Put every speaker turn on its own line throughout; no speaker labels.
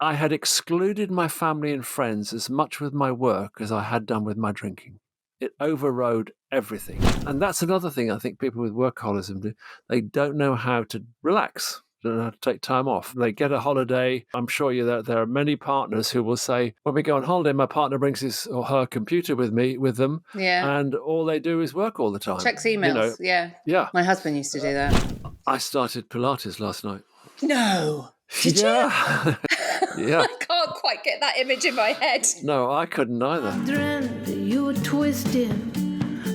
I had excluded my family and friends as much with my work as I had done with my drinking. It overrode everything. And that's another thing I think people with workaholism do. They don't know how to relax. They don't know how to take time off. They get a holiday. I'm sure there are many partners who will say, when we go on holiday, my partner brings his or her computer with them,
Yeah.
and all they do is work all the time.
Checks emails. Yeah.
Yeah.
My husband used to do that.
I started Pilates last night.
No. Did
you? Yeah.
I can't quite get that image in my head.
No, I couldn't either.
You were twisted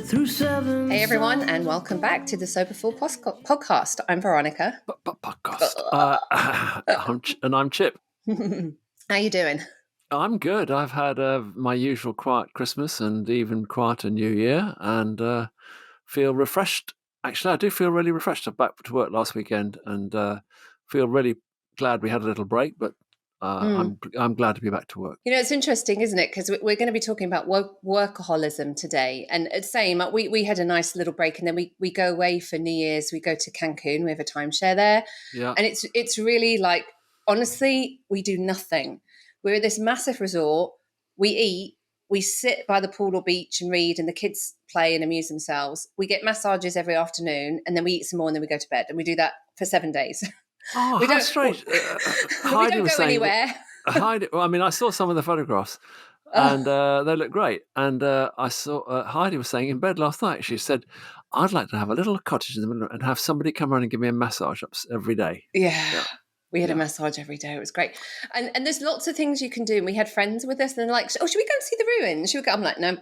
through seven.
Hey everyone, and welcome back to the Soberful podcast. I'm Veronica.
Podcast. I'm Chip.
How you doing?
I'm good. I've had my usual quiet Christmas and even quieter New Year, and feel refreshed. Actually, I do feel really refreshed. I'm back to work last weekend, and feel really glad we had a little break. But I'm glad to be back to work.
You know, it's interesting, isn't it? Because we're going to be talking about workaholism today. And same, we had a nice little break, and then we go away for New Year's. We go to Cancun. We have a timeshare there.
Yeah.
And it's really like, honestly, we do nothing. We're at this massive resort. We eat. We sit by the pool or beach and read, and the kids play and amuse themselves. We get massages every afternoon, and then we eat some more, and then we go to bed. And we do that for 7 days.
Oh, how strange.
We don't go anywhere.
Heidi, well, I mean, I saw some of the photographs, and they look great. And I saw Heidi was saying in bed last night, she said, I'd like to have a little cottage in the middle and have somebody come around and give me a massage every day.
Yeah. We had a massage every day. It was great. And there's lots of things you can do. And we had friends with us, and they're like, oh, should we go and see the ruins? Should we go? I'm like, no.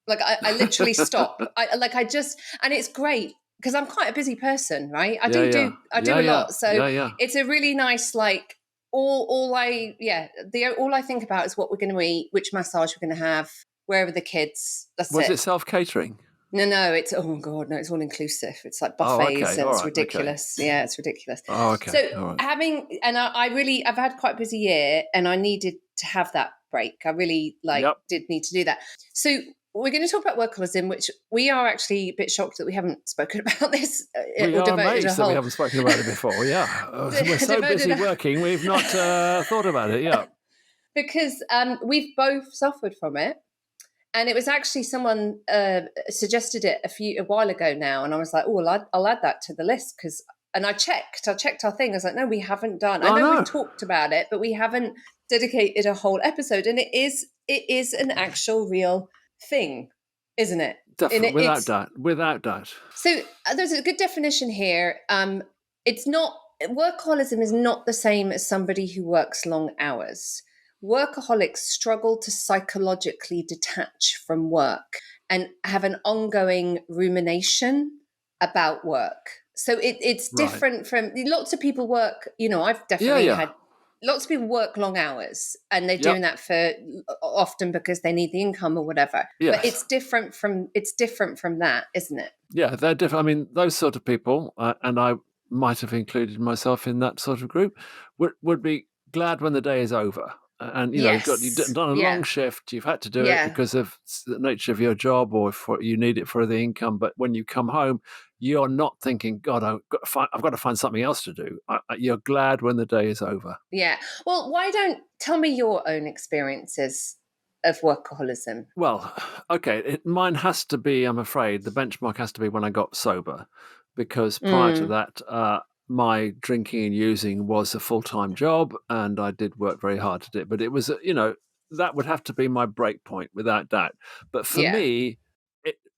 Like, I literally stop. And it's great because I'm quite a busy person, right? I do a lot. So it's a really nice, like, all I think about is what we're going to eat, which massage we're going to have, where are the kids.
Was it self-catering?
No, it's, oh my God, no, it's all inclusive. It's like buffets and it's ridiculous. Okay. Yeah, it's ridiculous.
Oh, okay.
So I've had quite a busy year, and I needed to have that break. I really did need to do that. So we're going to talk about workaholism, which we are actually a bit shocked that we haven't spoken about this.
We are amazed that we haven't spoken about it before, yeah. We're so busy working, we've not thought about it, yeah.
Because we've both suffered from it. And it was actually someone suggested it a while ago now. And I was like, oh, well, I'll add that to the list. And I checked our thing. I was like, no, we haven't done. I know we've talked about it, but we haven't dedicated a whole episode. And it is an actual real thing, isn't it?
Definitely, without doubt.
So there's a good definition here. Workaholism is not the same as somebody who works long hours. Workaholics struggle to psychologically detach from work and have an ongoing rumination about work. So it's different from lots of people work. You know, I've definitely had lots of people work long hours, and they're doing that for often because they need the income or whatever. Yes. But it's different from that, isn't it?
Yeah, they're different. I mean, those sort of people, and I might have included myself in that sort of group, would be glad when the day is over. And, you know, you've done a long shift. You've had to do it because of the nature of your job, or you need it for the income. But when you come home, you're not thinking, God, I've got to find something else to do. You're glad when the day is over.
Yeah. Well, tell me your own experiences of workaholism?
Well, okay. Mine has to be, I'm afraid, the benchmark has to be when I got sober, because prior to that, my drinking and using was a full-time job, and I did work very hard to do it. But it was, that would have to be my break point without doubt. But for me,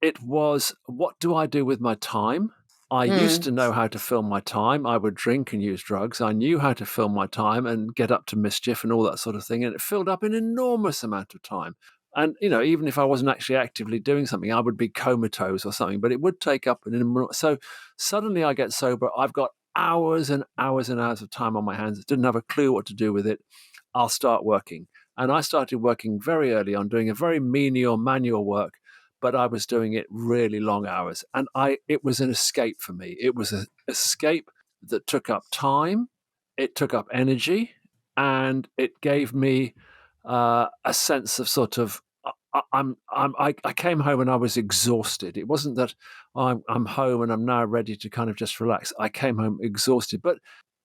it was, what do I do with my time? I used to know how to fill my time. I would drink and use drugs. I knew how to fill my time and get up to mischief and all that sort of thing. And it filled up an enormous amount of time. And, even if I wasn't actually actively doing something, I would be comatose or something, but it would take up an enormous. So suddenly I get sober. I've got hours and hours and hours of time on my hands. Didn't have a clue what to do with it. I'll start working. And I started working very early on, doing a very menial manual work, but I was doing it really long hours. And it was an escape for me. It was an escape that took up time, it took up energy, and it gave me a sense of sort of, I came home and I was exhausted. It wasn't that I'm home and I'm now ready to kind of just relax. I came home exhausted, but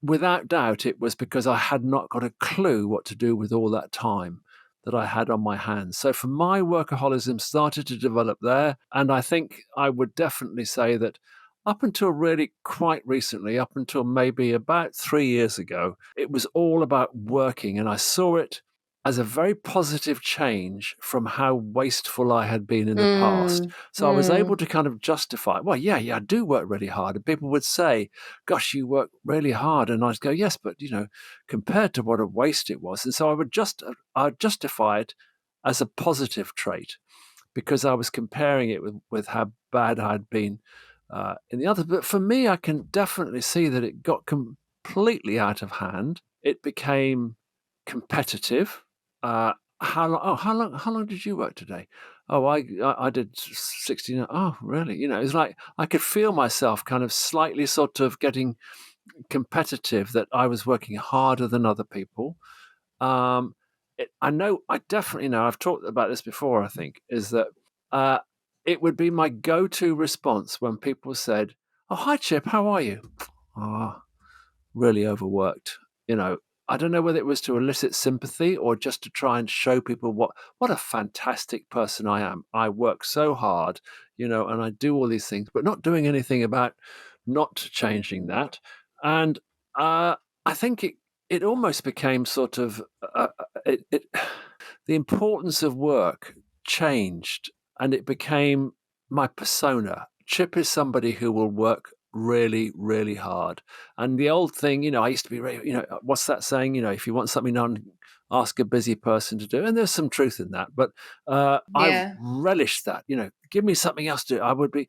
without doubt, it was because I had not got a clue what to do with all that time that I had on my hands. So for my workaholism started to develop there. And I think I would definitely say that up until really quite recently, up until maybe about 3 years ago, it was all about working. And I saw it as a very positive change from how wasteful I had been in the past. So I was able to kind of justify, well, yeah, I do work really hard. And people would say, gosh, you work really hard. And I'd go, yes, but, compared to what a waste it was. And so I'd justify it as a positive trait because I was comparing it with how bad I'd been in the other. But for me, I can definitely see that it got completely out of hand. It became competitive. How long? Oh, how long did you work today? Oh, I did 16. Oh, really? It's like I could feel myself kind of slightly sort of getting competitive that I was working harder than other people. I definitely know, I've talked about this before, I think, is that it would be my go-to response when people said, oh, hi, Chip, how are you? Oh, really overworked. I don't know whether it was to elicit sympathy or just to try and show people what a fantastic person I am. I work so hard, and I do all these things, but not doing anything about not changing that. And I think it almost became sort of the importance of work changed, and it became my persona. Chip is somebody who will work really, really hard. And the old thing, I used to be, what's that saying? If you want something done, ask a busy person to do. And there's some truth in that. But I've
Yeah.
relished that, give me something else to do. I would be,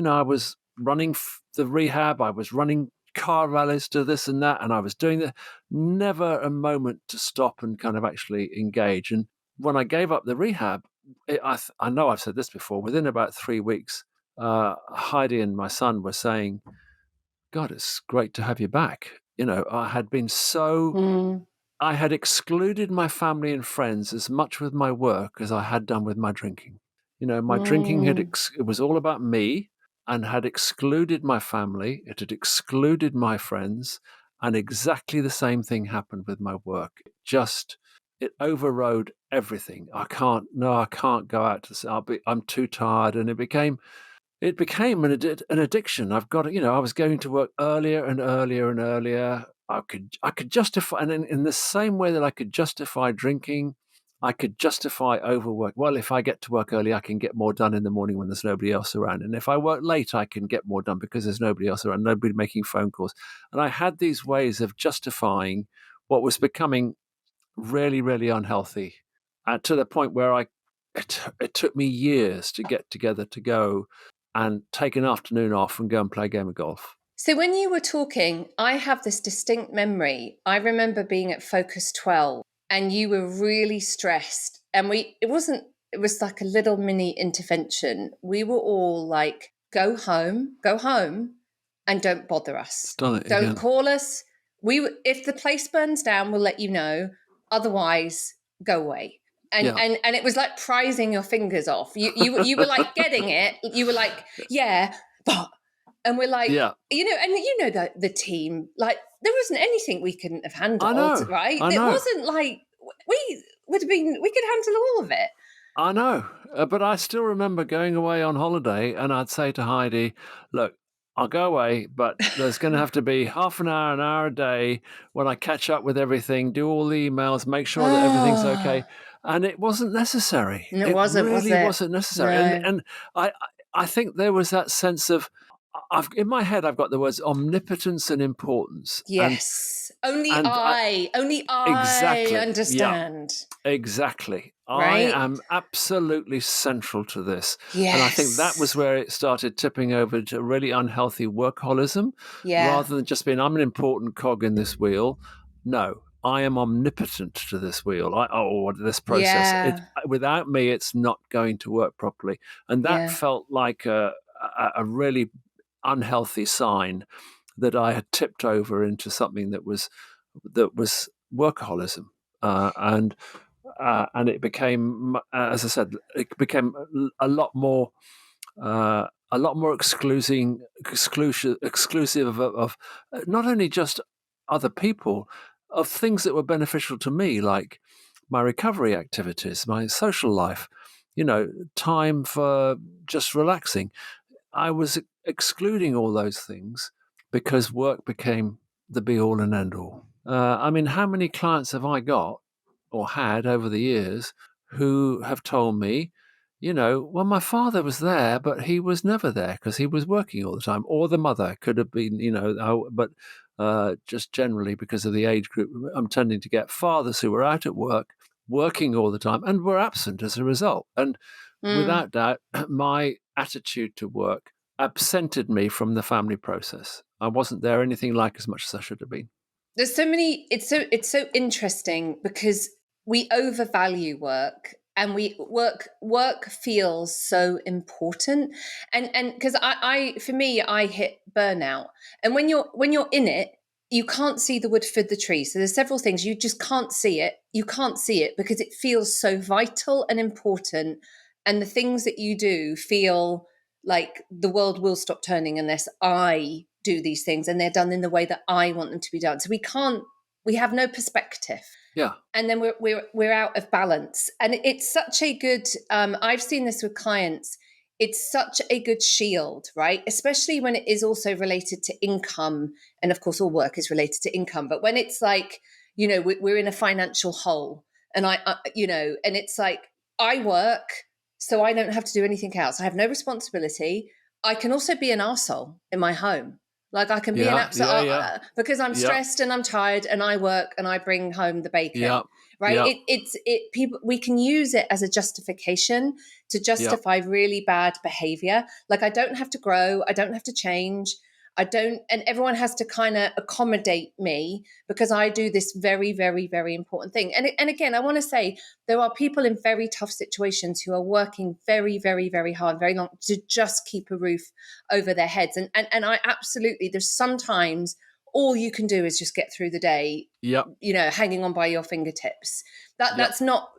I was running the rehab, I was running car rallies to this and that, and I was doing never a moment to stop and kind of actually engage. And when I gave up the rehab, I know I've said this before, within about 3 weeks, Heidi and my son were saying, God, it's great to have you back. I had been I had excluded my family and friends as much with my work as I had done with my drinking. My drinking it was all about me and had excluded my family. It had excluded my friends. And exactly the same thing happened with my work. It overrode everything. I can't go out I'm too tired. And it became an addiction. I was going to work earlier and earlier and earlier. I could justify, and in the same way that I could justify drinking, I could justify overwork. Well, if I get to work early, I can get more done in the morning when there's nobody else around. And if I work late, I can get more done because there's nobody else around, nobody making phone calls. And I had these ways of justifying what was becoming really, really unhealthy, to the point where it took me years to get together to go and take an afternoon off and go and play a game of golf.
So when you were talking, I have this distinct memory. I remember being at Focus 12 and you were really stressed. And it was like a little mini intervention. We were all like, go home and don't bother us.
Done it
Don't
again.
call us. If the place burns down, we'll let you know. Otherwise, go away. And it was like prizing your fingers off. You were like getting it. You were like, yeah, but, and we're like,
Yeah.
the team, like there wasn't anything we couldn't have handled, right?
I know.
It wasn't like we could handle all of it.
I know, but I still remember going away on holiday and I'd say to Heidi, look, I'll go away, but there's going to have to be half an hour a day when I catch up with everything, do all the emails, make sure that everything's okay. And it wasn't necessary.
It wasn't,
really
was it?
wasn't necessary.
No.
And I think there was that sense of, in my head, I've got the words omnipotence and importance.
Yes. Only I
exactly,
understand.
Yeah, exactly.
Right?
I am absolutely central to this.
Yes.
And I think that was where it started tipping over to really unhealthy workaholism.
Yeah.
Rather than just being, I'm an important cog in this wheel. No, I am omnipotent to this wheel, or this process.
Yeah.
Without me, it's not going to work properly. And that felt like a really unhealthy sign that I had tipped over into something that was workaholism, and it became, as I said, it became a lot more exclusive of not only just other people of things that were beneficial to me, like my recovery activities, my social life, time for just relaxing. I was excluding all those things because work became the be all and end all. I mean, how many clients have I got or had over the years who have told me, well, my father was there, but he was never there because he was working all the time. Or the mother could have been, but just generally because of the age group, I'm tending to get fathers who were out at work, working all the time, and were absent as a result. And without doubt, my attitude to work absented me from the family process. I wasn't there anything like as much as I should have been.
There's so many. It's so interesting because we overvalue work, and work feels so important, and because for me, I hit burnout, and when you're in it, you can't see the wood for the trees. So there's several things you just can't see it. You can't see it because it feels so vital and important, and the things that you do feel like the world will stop turning unless I do these things, and they're done in the way that I want them to be done. So we have no perspective.
Yeah.
And then we're out of balance. And it's such a good, I've seen this with clients. It's such a good shield, right? Especially when it is also related to income. And of course, all work is related to income. But when it's like, we're in a financial hole, and and it's like, I work, so I don't have to do anything else. I have no responsibility. I can also be an arsehole in my home. Like I can be an absolute because I'm stressed and I'm tired and I work and I bring home the bacon, right? People, we can use it as a justification to justify really bad behavior. Like I don't have to grow, I don't have to change, and everyone has to kind of accommodate me because I do this very, very, very important thing. And again, I want to say there are people in very tough situations who are working very, very, very hard, very long to just keep a roof over their heads. And I absolutely, there's sometimes all you can do is just get through the day, hanging on by your fingertips. That's not,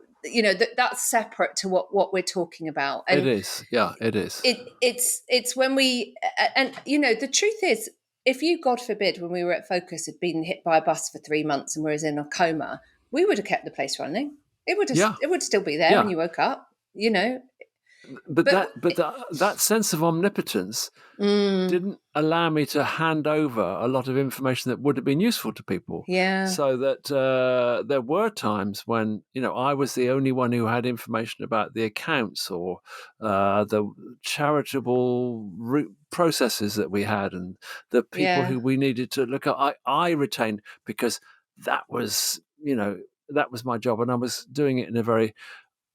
that's separate to what we're talking about. And
it is. Yeah, it is.
It's when we, and the truth is, if you, God forbid, when we were at Focus had been hit by a bus for 3 months and was in a coma, we would have kept the place running. It would still be there when you woke up,
But that sense of omnipotence didn't allow me to hand over a lot of information that would have been useful to people.
Yeah.
So that there were times when, I was the only one who had information about the accounts or the charitable processes that we had and the people who we needed to look at. I retained because that was my job, and I was doing it in a very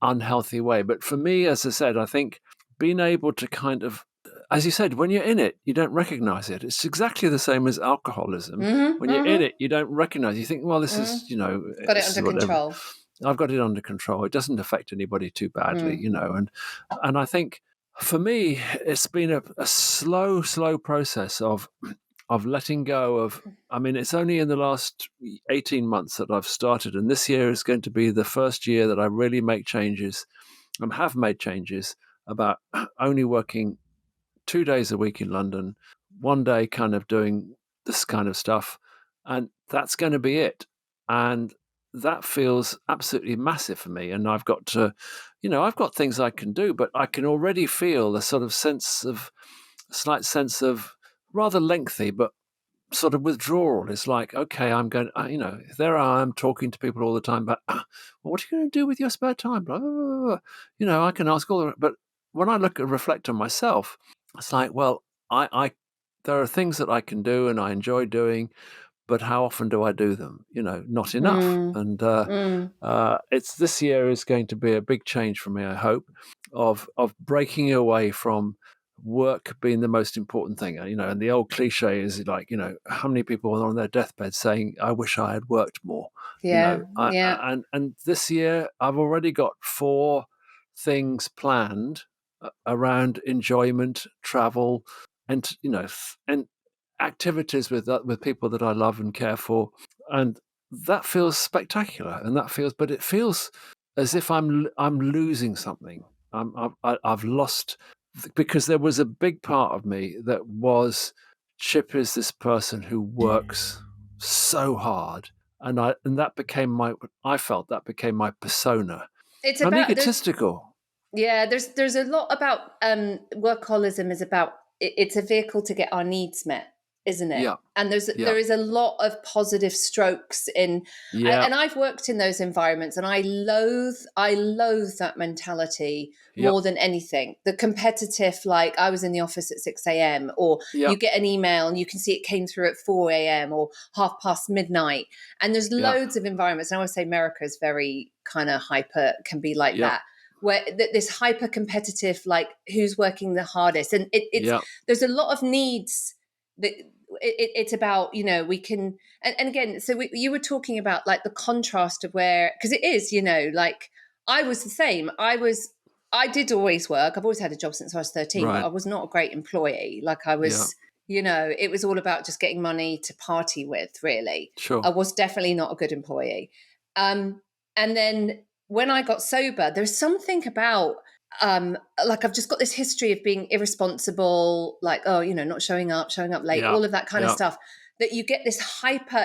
unhealthy way. But for me, as I said, I think being able to kind of, as you said, when you're in it, you don't recognize it. It's exactly the same as alcoholism. When you're in it, you don't recognize. You think, well, this is,
got it under control.
I've got it under control. It doesn't affect anybody too badly, and I think for me, it's been a slow process of letting go of, I mean, it's only in the last 18 months that I've started, and this year is going to be the first year that I really make changes and have made changes about only working 2 days a week in London, 1 day kind of doing this kind of stuff, and that's going to be it. And that feels absolutely massive for me. And I've got to, I've got things I can do, but I can already feel a slight sense of rather lengthy, but sort of withdrawal. It's like, okay, I'm going, there I am talking to people all the time about, well, what are you going to do with your spare time? Blah, blah, blah. I can ask all the, but when I look and reflect on myself, it's like, well, there are things that I can do and I enjoy doing, but how often do I do them? Not enough. And it's this year is going to be a big change for me, I hope, of breaking away from work being the most important thing. And the old cliche is like, how many people are on their deathbed saying, I wish I had worked more. And this year I've already got 4 things planned around enjoyment, travel, and and activities with people that I love and care for, and that feels spectacular. And but it feels as if I'm losing something. I've lost, because there was a big part of me that was, Chip is this person who works so hard. And I felt that became my persona.
It's
I'm
about
egotistical.
there's a lot about workaholism is about it's a vehicle to get our needs met, isn't it?
Yeah.
And there is a lot of positive strokes in,
Yeah.
and I've worked in those environments, and I loathe that mentality
Yeah.
more than anything. The competitive, like I was in the office at 6 a.m. or
Yeah.
you get an email and you can see it came through at 4 a.m. or half past midnight, and there's
Yeah.
loads of environments. And I would say America is very kind of hyper, can be like
Yeah.
that, where this hyper competitive, like who's working the hardest, and it's
Yeah.
there's a lot of needs that it's about, we can, and again, so you were talking about like the contrast of where, because it is, like I was the same. I did always work. I've always had a job since I was 13, but
Right.
I was not a great employee. Like I
Yeah.
was, it was all about just getting money to party with, really.
Sure.
I was definitely not a good employee. And then when I got sober, there's something about like I've just got this history of being irresponsible, like, not showing up late,
Yeah.
all of that kind of
Yeah.
stuff, that you get this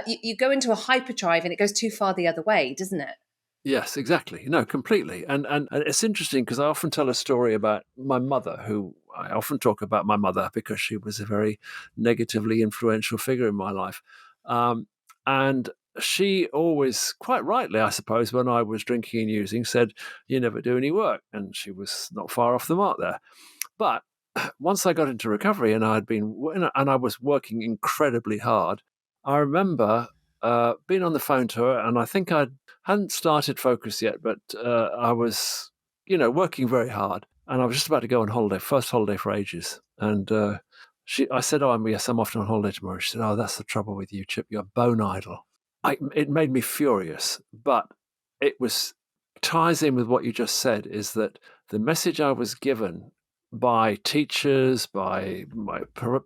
you go into a hyperdrive and it goes too far the other way, doesn't it?
Yes, exactly. No, completely. And it's interesting because I often tell a story about my mother, who I often talk about my mother because she was a very negatively influential figure in my life. And she always, quite rightly, I suppose, when I was drinking and using, said, "You never do any work." And she was not far off the mark there. But once I got into recovery and I was working incredibly hard, I remember being on the phone to her, and I think I hadn't started Focus yet, but I was, working very hard, and I was just about to go on holiday, first holiday for ages, and I said, "Oh, yes, I'm off on holiday tomorrow." She said, "Oh, that's the trouble with you, Chip. You're bone idle." It made me furious, but it was ties in with what you just said. Is that the message I was given by teachers, by my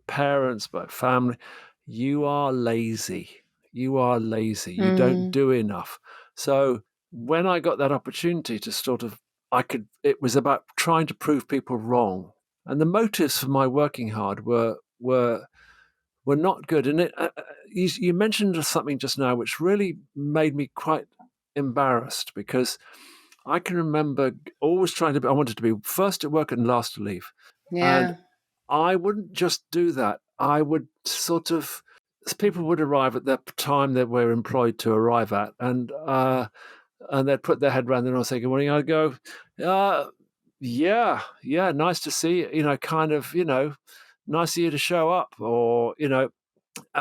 parents, by family? You are lazy. You are lazy. You don't do enough. So when I got that opportunity to it was about trying to prove people wrong. And the motives for my working hard were not good. And you mentioned something just now which really made me quite embarrassed, because I can remember always I wanted to be first at work and last to leave. And
Yeah.
I wouldn't just do that. I would people would arrive at the time that we're employed to arrive at, and they'd put their head around and I'd say, "Good morning." I'd go, yeah, nice to see you, kind of, nice of you to show up, or,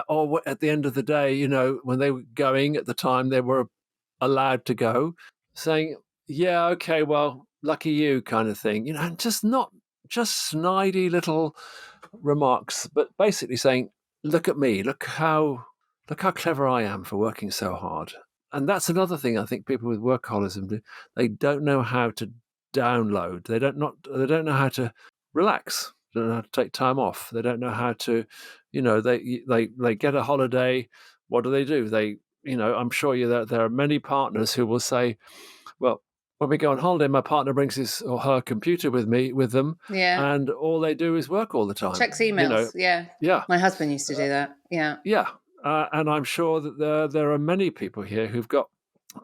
or at the end of the day, when they were going at the time they were allowed to go, saying, "Yeah, okay, well, lucky you," kind of thing, and just snidey little remarks, but basically saying, "Look at me, look how clever I am for working so hard." And that's another thing I think people with workaholism do. They don't know how to download. They don't know how to relax. They don't know how to take time off. They don't know how to, they get a holiday. What do? I'm sure there are many partners who will say, "Well, when we go on holiday, my partner brings his or her computer with them,
Yeah.
and all they do is work all the time."
Checks emails. Yeah.
Yeah,
My husband used to do that. Yeah.
yeah. And I'm sure that there are many people here who've got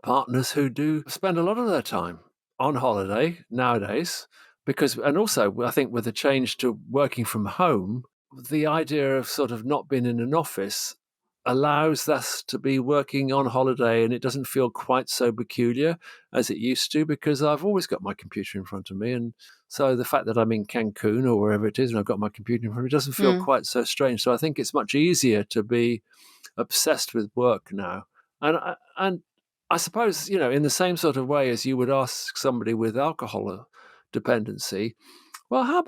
partners who do spend a lot of their time on holiday nowadays, and also I think with the change to working from home, the idea of sort of not being in an office allows us to be working on holiday, and it doesn't feel quite so peculiar as it used to, because I've always got my computer in front of me. And so the fact that I'm in Cancun or wherever it is and I've got my computer in front of me doesn't feel quite so strange. So I think it's much easier to be obsessed with work now. And I suppose, in the same sort of way as you would ask somebody with alcohol dependency, well, how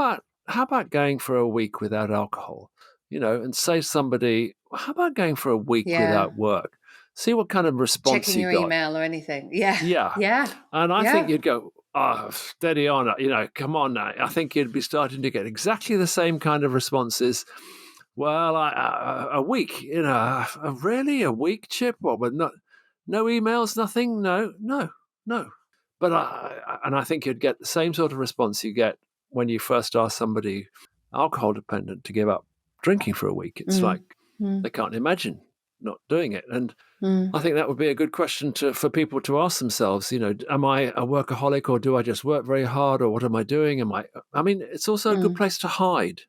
about going for a week without alcohol? And say to somebody, "Well, how about going for a week
Yeah.
without work? See what kind of response
Checking
you
your
got."
email or anything. Yeah.
Yeah.
Yeah.
And I think
Yeah.
you'd go, "Oh, steady on, come on now." I think you'd be starting to get exactly the same kind of responses. "Well, a week, really a week, Chip? What, with no emails, nothing? No, no, no." But I think you'd get the same sort of response you get when you first ask somebody alcohol dependent to give up drinking for a week. It's like they can't imagine not doing it. And
Mm.
I think that would be a good question for people to ask themselves, am I a workaholic, or do I just work very hard, or what am I doing? I mean, it's also a good
Mm.
place to hide.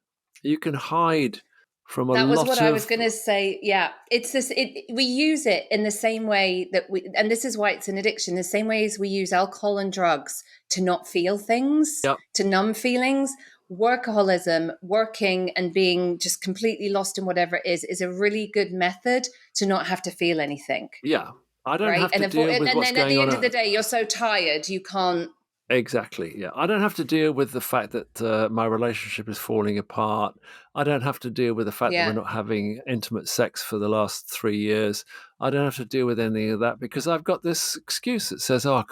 You can hide from a
That was what
lot
I was
of,
going to say. Yeah, it's this. We use it in the same way and this is why it's an addiction. The same way as we use alcohol and drugs to not feel things,
yeah,
to numb feelings. Workaholism, working and being just completely lost in whatever it is a really good method to not have to feel anything,
yeah. I don't
right?
have to deal with
And
what's
then at
going
the
on.
end of the day, you're so tired you can't.
Exactly. Yeah. I don't have to deal with the fact that my relationship is falling apart. I don't have to deal with the fact that we're
Yeah,
not having intimate sex for the last 3 years. I don't have to deal with any of that because I've got this excuse that says, oh,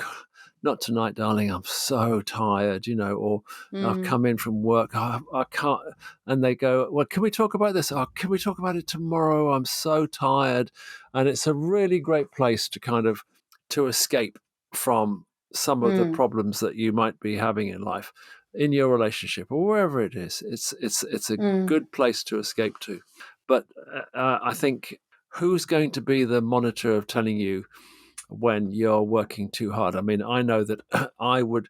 not tonight, darling. I'm so tired, or I've
mm,
come in from work. I can't. And they go, well, can we talk about this? Oh, can we talk about it tomorrow? I'm so tired. And it's a really great place to to escape from some of the
mm,
problems that you might be having in life, in your relationship or wherever it is. It's a
mm,
good place to escape to. But I think, who's going to be the monitor of telling you when you're working too hard? I mean, I know that I would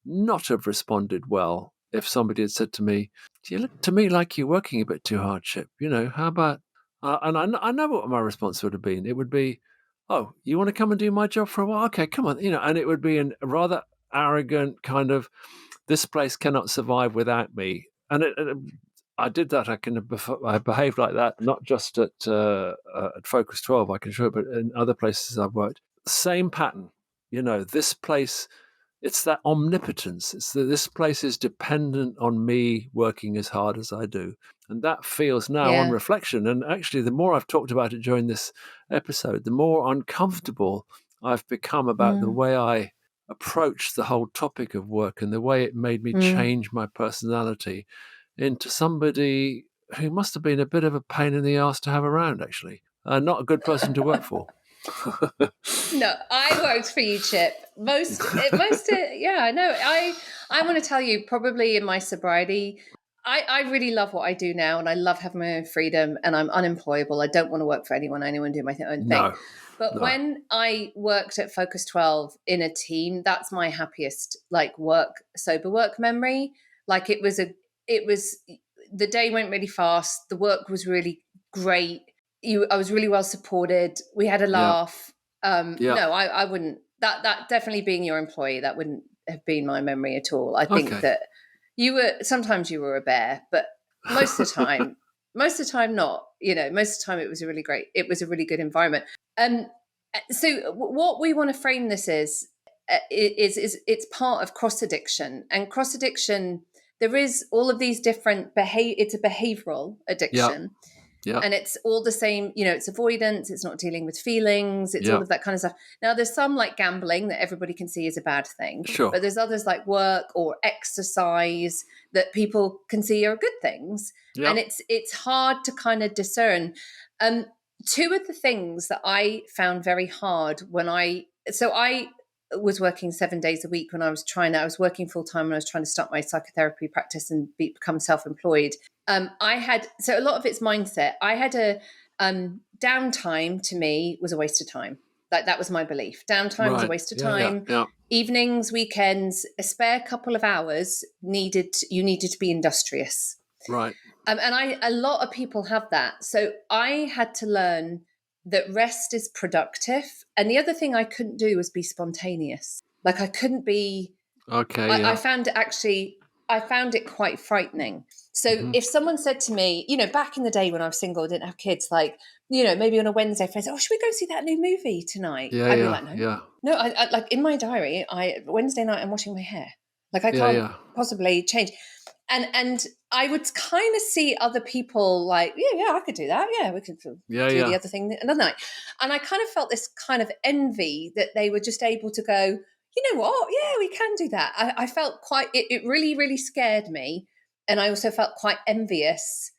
not have responded well if somebody had said to me, "Do you look to me like you're working a bit too hard, Chip? How about?" And I know what my response would have been. It would be, "Oh, you want to come and do my job for a while? Okay, come on." And it would be a rather arrogant kind of, "This place cannot survive without me." I did that. I behaved like that, not just at Focus 12, I can show it, but in other places I've worked. Same pattern. This place, it's that omnipotence. It's that this place is dependent on me working as hard as I do. And that feels now, on
yeah,
reflection, and actually the more I've talked about it during this episode, the more uncomfortable I've become about the
mm,
way I approached the whole topic of work, and the way it made me
mm.
change my personality into somebody who must have been a bit of a pain in the ass to have around, actually. Not a good person to work for.
No, I worked for you, Chip. Yeah, I know. I want to tell you, probably in my sobriety, I really love what I do now, and I love having my own freedom, and I'm unemployable. I don't want to work for anyone. I want to do my own thing.
No,
But
no.
when I worked at Focus 12 in a team, that's my happiest, like, sober work memory. Like, it was, the day went really fast. The work was really great. I was really well supported. We had a
Yeah,
laugh.
yeah.
No, I wouldn't. That definitely, being your employee, that wouldn't have been my memory at all. I think
Okay.
that sometimes you were a bear, but most of the time, not. Most of the time it was it was a really good environment. So what we want to frame this is it's part of cross addiction, and cross addiction. There is all of these different It's a behavioral
Yeah,
addiction,
yeah,
and it's all the same. It's avoidance. It's not dealing with feelings. It's all
yeah.
of that kind of stuff. Now, there's some, like gambling, that everybody can see is a bad thing,
Sure.
but there's others like work or exercise that people can see are good things,
Yeah,
and it's hard to kind of discern. Two of the things that I found very hard I was working 7 days a week when I was working full time when I was trying to start my psychotherapy practice and become self-employed. So a lot of it's mindset. I had downtime, to me, was a waste of time. That was my belief. Downtime was a
right.
waste of
Yeah, yeah,
time.
yeah.
Evenings, weekends, a spare couple of hours you needed to be industrious.
Right.
And a lot of people have that. So I had to learn that rest is productive. And the other thing I couldn't do was be spontaneous. Like, I couldn't be.
Okay. Yeah.
I found it quite frightening. So
Hmm.
if someone said to me, back in the day when I was single, didn't have kids, like, maybe on a Wednesday, if they said, "Oh, should we go see that new movie tonight?"
Yeah,
I'd be
yeah,
like, "No,
yeah,
no." I like, in my diary, Wednesday night, I'm washing my hair. Like, I
yeah,
can't
yeah,
possibly change. And I would kind of see other people like, yeah, I could do that. Yeah, we could
yeah,
do the
yeah,
other thing another night. And I kind of felt this kind of envy that they were just able to go, you know what? Yeah, we can do that. I felt it really, really scared me. And I also felt quite envious.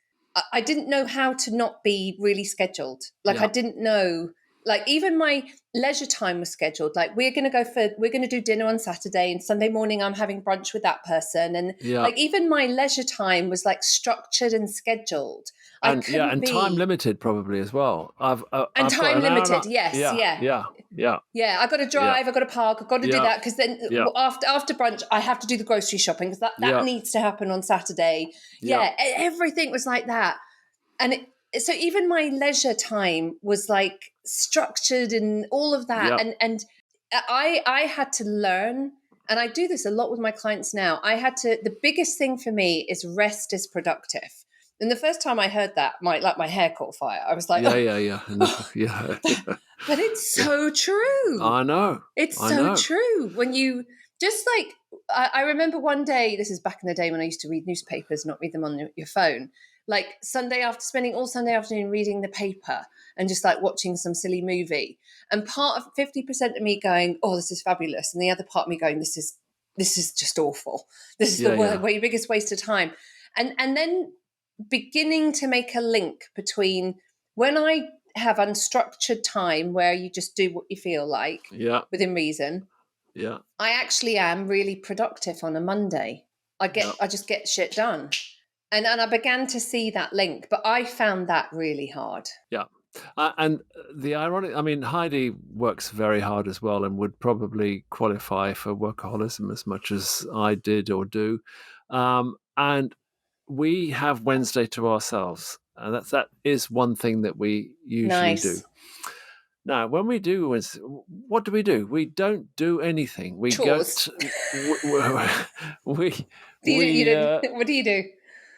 I didn't know how to not be really scheduled. Like, I
yeah,
didn't know, like, even my leisure time was scheduled. Like, we're going to do dinner on Saturday, and Sunday morning I'm having brunch with that person. And
yeah.
like, even my leisure time was like structured and scheduled. I
and
couldn't
time
be.
limited probably as well. I've
And
got
time
an hour.
limited, yes,
Yeah,
yeah.
yeah, yeah,
Yeah, I got to
yeah,
drive, I got to park, I got to do
yeah,
that, because then
yeah,
after brunch, I have to do the grocery shopping, because that
yeah,
needs to happen on Saturday.
yeah,
Yeah, everything was like that. And so even my leisure time was like structured and all of that.
yeah,
And I had to learn, and I do this a lot with my clients now. The biggest thing for me is rest is productive. And the first time I heard that, my hair caught fire. I was like,
yeah, yeah, yeah, no, yeah,
but it's
yeah.
so true.
I know,
It's
I
so
know.
true. When you just like, I remember one day, this is back in the day when I used to read newspapers, not read them on your phone. Like spending all Sunday afternoon reading the paper and just like watching some silly movie. And part of 50% of me going, oh, this is fabulous. And the other part of me going, this is just awful. This is
Yeah,
the
yeah,
biggest waste of time. And then beginning to make a link between when I have unstructured time where you just do what you feel like
yeah,
within reason,
yeah,
I actually am really productive on a Monday.
yeah.
I just get shit done. And I began to see that link, but I found that really hard.
Yeah. And the ironic, I mean, Heidi works very hard as well and would probably qualify for workaholism as much as I did or do. And we have Wednesday to ourselves. And that is one thing that we usually do.
Nice.
Now, when we do Wednesday, what do? We don't do anything. We go
Chores.
to, we,
You
we,
don't, what do you do?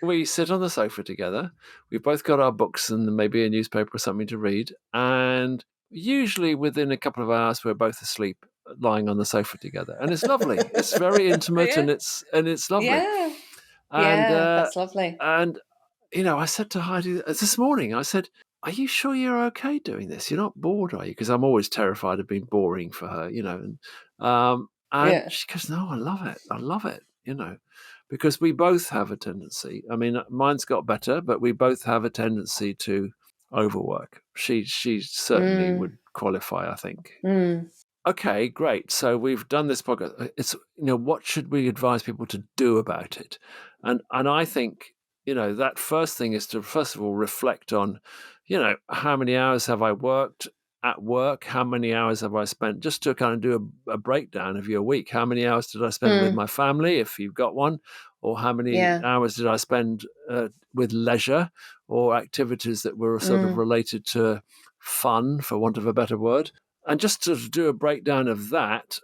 we sit on the sofa together. We've both got our books and maybe a newspaper or something to read. And usually within a couple of hours, we're both asleep, lying on the sofa together. And it's lovely. It's very intimate,
Yeah.
and it's lovely.
Yeah.
And
Yeah. That's lovely.
and I said to Heidi this morning, I said, "Are you sure you're okay doing this? You're not bored, are you?" Because I'm always terrified of being boring for her, and
Yeah.
she goes, "No, I love it. I love it." Because we both have a tendency. I mean, mine's got better, but we both have a tendency to overwork. She certainly
Mm,
would qualify, I think.
mm,
Okay, great. So we've done this podcast. It's what should we advise people to do about it? And I think that first thing is to first of all reflect on, how many hours have I worked at work? How many hours have I spent? Just to kind of do a breakdown of your week. How many hours did I spend with
mm.
my family, if you've got one, or how many
Yeah.
hours did I spend with leisure or activities that were sort of
Mm,
related to fun, for want of a better word? And just to do a breakdown of that,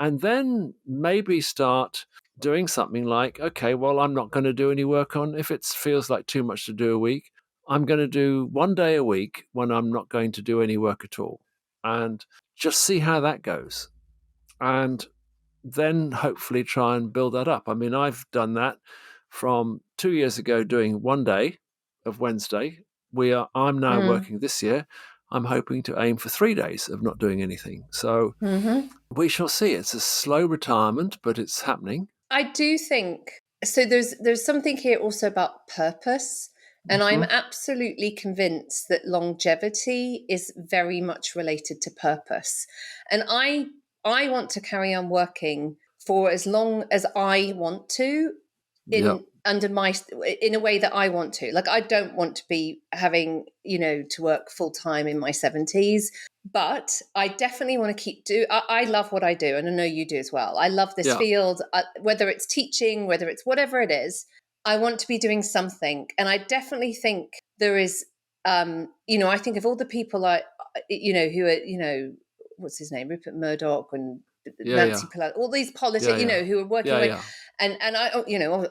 and then maybe start doing something like, okay, well, I'm not going to do any work on, if it feels like too much to do a week, I'm going to do one day a week when I'm not going to do any work at all. And just see how that goes. And then hopefully try and build that up. I mean, I've done that from 2 years ago, doing one day of Wednesday. I'm now
mm,
working this year. I'm hoping to aim for 3 days of not doing anything. So
mm-hmm.
we shall see. It's a slow retirement, but it's happening.
I do think so. There's something here also about purpose, and I'm
Hmm.
absolutely convinced that longevity is very much related to purpose. And I want to carry on working for as long as I want to,
Yeah.
in a way that I want to. Like, I don't want to be having to work full time in my 70s, but I definitely want to I love what I do, and I know you do as well. I love this
Yeah.
field, whether it's teaching, whether it's whatever it is. I want to be doing something, and I definitely think there is. I think of all the people who are what's his name, Rupert Murdoch and
Yeah. Yeah.
Nancy Pelosi, all these
Yeah.
politicians,
Yeah.
who are working
Yeah.
away.
Yeah.
And I,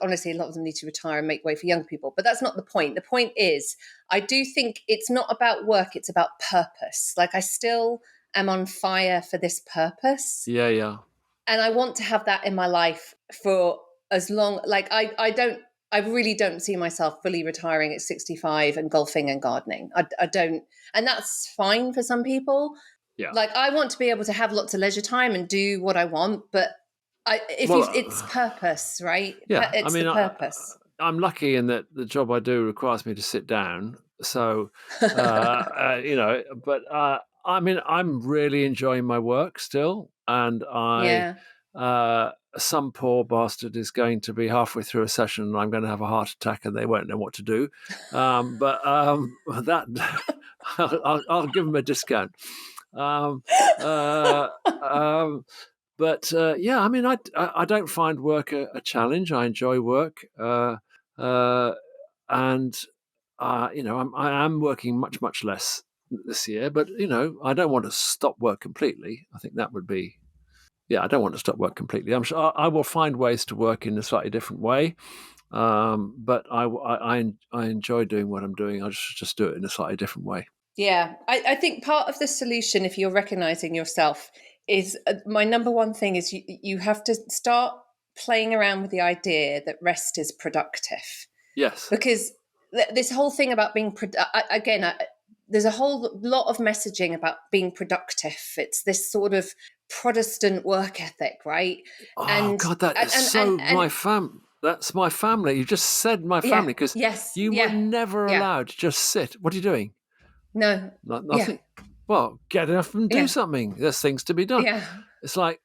honestly, a lot of them need to retire and make way for young people. But that's not the point. The point is, I do think it's not about work, it's about purpose. Like, I still am on fire for this purpose.
Yeah. Yeah.
And I want to have that in my life for as long, like, I really don't see myself fully retiring at 65 and golfing and gardening. I don't. And that's fine for some people.
Yeah.
Like, I want to be able to have lots of leisure time and do what I want, but
Well,
it's purpose, right?
yeah. I
It's the
mean,
purpose.
I'm lucky in that the job I do requires me to sit down. So, but I mean, I'm really enjoying my work still, and I
Yeah.
some poor bastard is going to be halfway through a session and I'm going to have a heart attack and they won't know what to do. But that I'll give them a discount. But yeah, I mean, I don't find work a challenge. I enjoy work, and I am working much less this year. But I don't want to stop work completely. I think that would be. Yeah, I don't want to stop work completely. I'm sure I will find ways to work in a slightly different way. But I enjoy doing what I'm doing. I just do it in a slightly different way.
Yeah, I think part of the solution, if you're recognizing yourself, is my number one thing is you have to start playing around with the idea that rest is productive.
Yes.
Because this whole thing about being there's a whole lot of messaging about being productive. It's this sort of Protestant work ethic, right?
Oh, God, that is my family. That's my family. You just said my family because you were never allowed to just sit. What are you doing?
No.
Nothing. Yeah. Well, get up and do something. There's things to be done.
Yeah.
It's like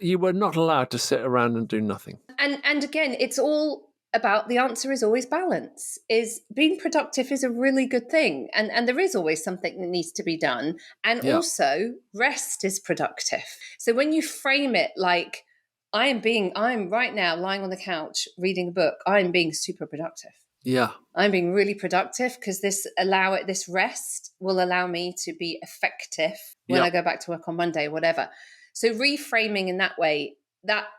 you were not allowed to sit around and do nothing.
And again, it's all about, the answer is always balance. Is being productive is a really good thing. And there is always something that needs to be done. And also rest is productive. So when you frame it like, I'm right now lying on the couch reading a book, I'm being super productive.
Yeah.
I'm being really productive because this rest will allow me to be effective when I go back to work on Monday, whatever. So reframing in that way,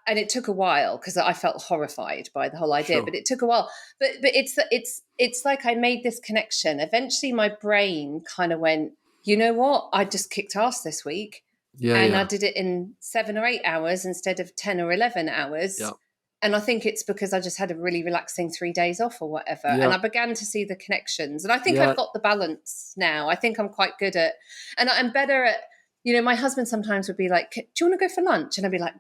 and it took a while because I felt horrified by the whole idea, but it took a while. But it's like I made this connection. Eventually my brain kind of went, you know what? I just kicked ass this week. I did it in 7 or 8 hours instead of 10 or 11 hours.
Yeah.
And I think it's because I just had a really relaxing 3 days off or whatever. Yeah. And I began to see the connections. And I think I've got the balance now. I think I'm quite good at, and I'm better at, my husband sometimes would be like, do you want to go for lunch? And I'd be like,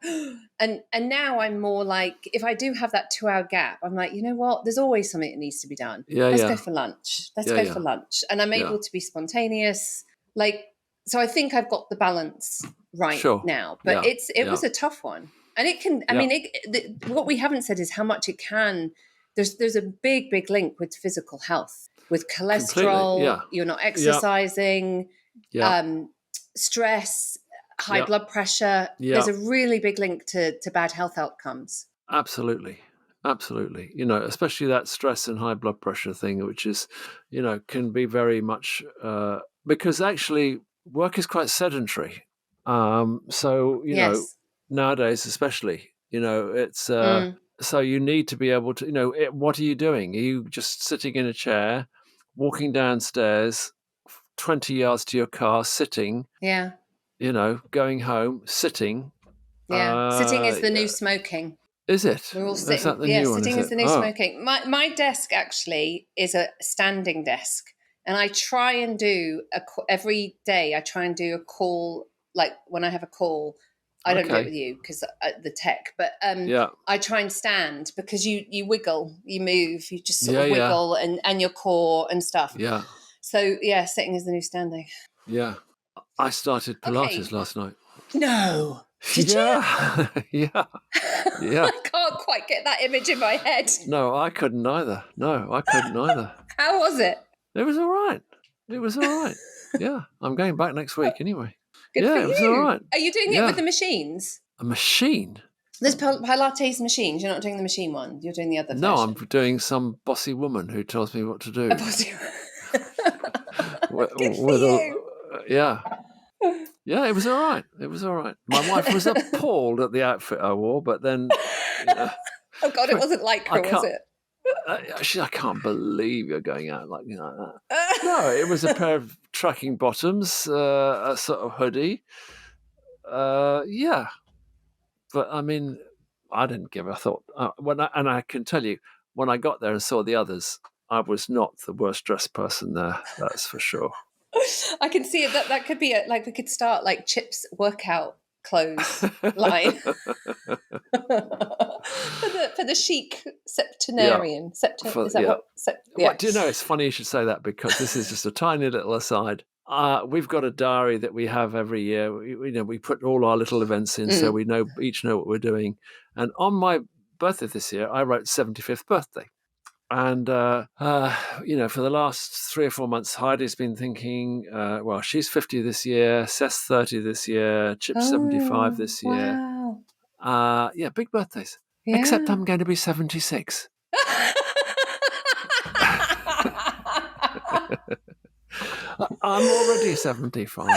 and now I'm more like, if I do have that 2-hour gap, I'm like, you know what? There's always something that needs to be done. Let's go for lunch. Let's go for lunch. And I'm able to be spontaneous. So I think I've got the balance right now. But it was a tough one. And it can, what we haven't said is how much it can, there's a big link with physical health, with cholesterol, you're not exercising, stress, high blood pressure. There's a really big link to bad health outcomes.
Absolutely. Especially that stress and high blood pressure thing, which is, can be very much, because actually work is quite sedentary. So, nowadays, especially, it's so you need to be able to, what are you doing? Are you just sitting in a chair, walking downstairs, 20 yards to your car, sitting?
Yeah.
Going home, sitting.
Yeah. Sitting is the new smoking.
Is it?
We're all sitting. Is that the new one? Sitting is the new smoking. My desk actually is a standing desk. And I try and do every day, I try and do a call, like when I have a call. I don't do it with you because the tech, but I try and stand because you wiggle, you move, you just sort of wiggle and your core and stuff.
Yeah.
So sitting is the new standing.
Yeah. I started Pilates last night.
No. Did you?
Yeah.
I can't quite get that image in my head.
No, I couldn't either. How
was it?
It was all right. Yeah. I'm going back next week anyway.
Good for you.
It was all right.
Are you doing it with the machines?
A machine?
There's Pilates machines. You're not doing the machine one. You're doing the other version.
No, I'm doing some bossy woman who tells me what to do.
A bossy woman. Good for you.
Yeah, it was all right. My wife was appalled at the outfit I wore, but then...
oh, God, it wasn't lycra, was it?
I can't believe you're going out like that. No, it was a pair of tracking bottoms, a sort of hoodie. But I mean, I didn't give a thought. And I can tell you, when I got there and saw the others, I was not the worst dressed person there. That's for sure.
I can see it. That could be we could start like Chip's workout clothes line for the chic septenarian.
What do you know? It's funny you should say that because this is just a tiny little aside. we've got a diary that we have every year. We put all our little events in, so we each know what we're doing. And on my birthday this year, I wrote 75th birthday. And, for the last 3 or 4 months, Heidi's been thinking, well, she's 50 this year, Seth's 30 this year, Chip's 75 this year.
Wow.
Yeah, big birthdays.
Yeah.
Except I'm going to be 76. I'm already 75.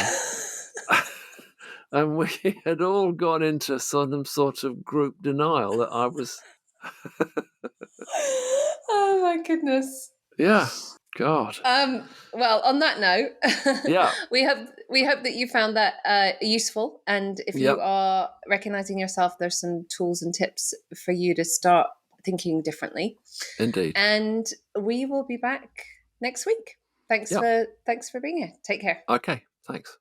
And we had all gone into some sort of group denial that I was...
Oh my goodness.
Yeah, God.
Well, on that note,
Yeah.
we hope that you found that useful. And if you are recognizing yourself, there's some tools and tips for you to start thinking differently.
Indeed.
And we will be back next week. Thanks for being here. Take care.
Okay, thanks.